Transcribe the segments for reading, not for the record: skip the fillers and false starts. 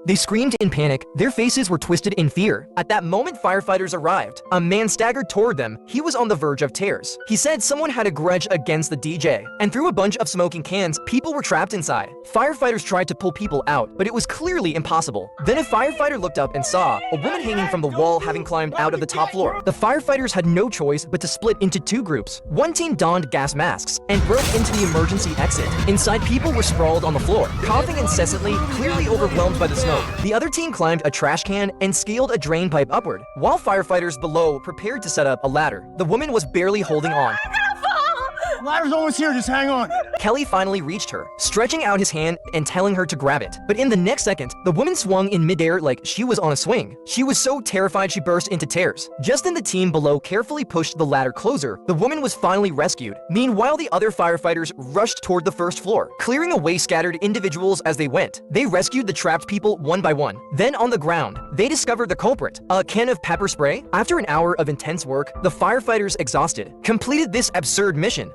They screamed in panic. Their faces were twisted in fear. At that moment, firefighters arrived. A man staggered toward them. He was on the verge of tears. He said someone had a grudge against the DJ, and through a bunch of smoking cans, people were trapped inside. Firefighters tried to pull people out, but it was clearly impossible. Then a firefighter looked up and saw a woman hanging from the wall, having climbed out of the top floor. The firefighters had no choice but to split into two groups. One team donned gas masks and broke into the emergency exit. Inside, people were sprawled on the floor, coughing incessantly, clearly overwhelmed by the smoke. The other team climbed a trash can and scaled a drain pipe upward, while firefighters below prepared to set up a ladder. The woman was barely holding on. Ladder's almost here, just hang on. Kelly finally reached her, stretching out his hand and telling her to grab it. But in the next second, the woman swung in midair like she was on a swing. She was so terrified she burst into tears. Just then the team below carefully pushed the ladder closer. The woman was finally rescued. Meanwhile, the other firefighters rushed toward the first floor, clearing away scattered individuals as they went. They rescued the trapped people one by one. Then on the ground, they discovered the culprit, a can of pepper spray. After an hour of intense work, the firefighters, exhausted, completed this absurd mission.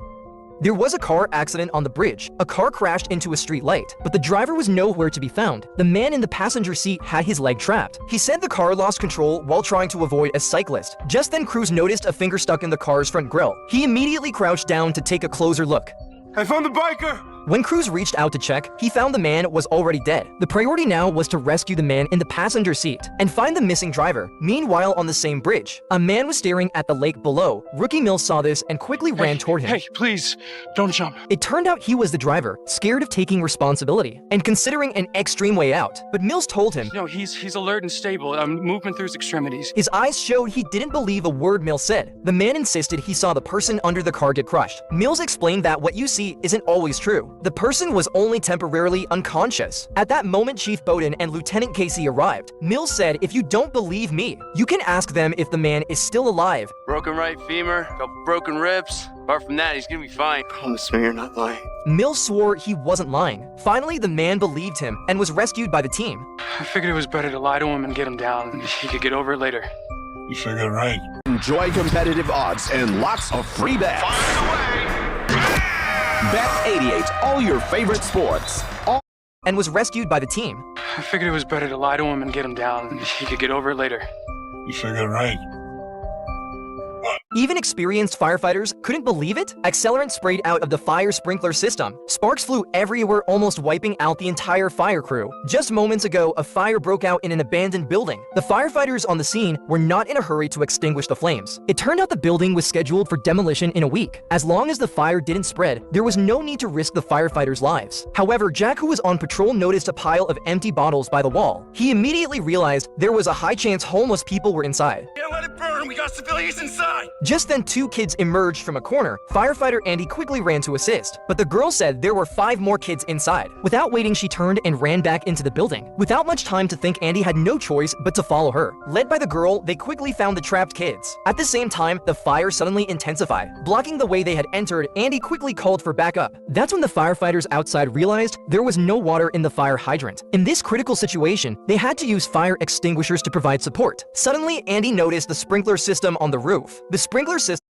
There was a car accident on the bridge. A car crashed into a street light, but the driver was nowhere to be found. The man in the passenger seat had his leg trapped. He said the car lost control while trying to avoid a cyclist. Just then, Cruz noticed a finger stuck in the car's front grille. He immediately crouched down to take a closer look. I found the biker! When Cruz reached out to check, he found the man was already dead. The priority now was to rescue the man in the passenger seat and find the missing driver. Meanwhile, on the same bridge, a man was staring at the lake below. Rookie Mills saw this and quickly ran toward him. Hey, please, don't jump. It turned out he was the driver, scared of taking responsibility and considering an extreme way out. But Mills told him, No, he's alert and stable. Movement through his extremities. His eyes showed he didn't believe a word Mills said. The man insisted he saw the person under the car get crushed. Mills explained that what you see isn't always true. The person was only temporarily unconscious. At that moment, Chief Bowden and Lieutenant Casey arrived. Mills said, if you don't believe me, you can ask them if the man is still alive. Broken right femur, couple broken ribs. Apart from that, he's gonna be fine. Promise me you're not lying. Mills swore he wasn't lying. Finally, the man believed him and was rescued by the team. I figured it was better to lie to him and get him down. He could get over it later. You figured right. Enjoy competitive odds and lots of free bets. Bet 88, all your favorite sports. And was rescued by the team. I figured it was better to lie to him and get him down. He could get over it later. You figured right. Even experienced firefighters couldn't believe it. Accelerant sprayed out of the fire sprinkler system. Sparks flew everywhere, almost wiping out the entire fire crew. Just moments ago, a fire broke out in an abandoned building. The firefighters on the scene were not in a hurry to extinguish the flames. It turned out the building was scheduled for demolition in a week. As long as the fire didn't spread, there was no need to risk the firefighters' lives. However, Jack, who was on patrol, noticed a pile of empty bottles by the wall. He immediately realized there was a high chance homeless people were inside. Yeah, let it burn. We got civilians inside. Just then, two kids emerged from a corner. Firefighter Andy quickly ran to assist, but the girl said there were 5 more kids inside. Without waiting, she turned and ran back into the building. Without much time to think, Andy had no choice but to follow her. Led by the girl, they quickly found the trapped kids. At the same time, the fire suddenly intensified. Blocking the way they had entered, Andy quickly called for backup. That's when the firefighters outside realized there was no water in the fire hydrant. In this critical situation, they had to use fire extinguishers to provide support. Suddenly, Andy noticed the sprinkler system on the roof. The sprinkler system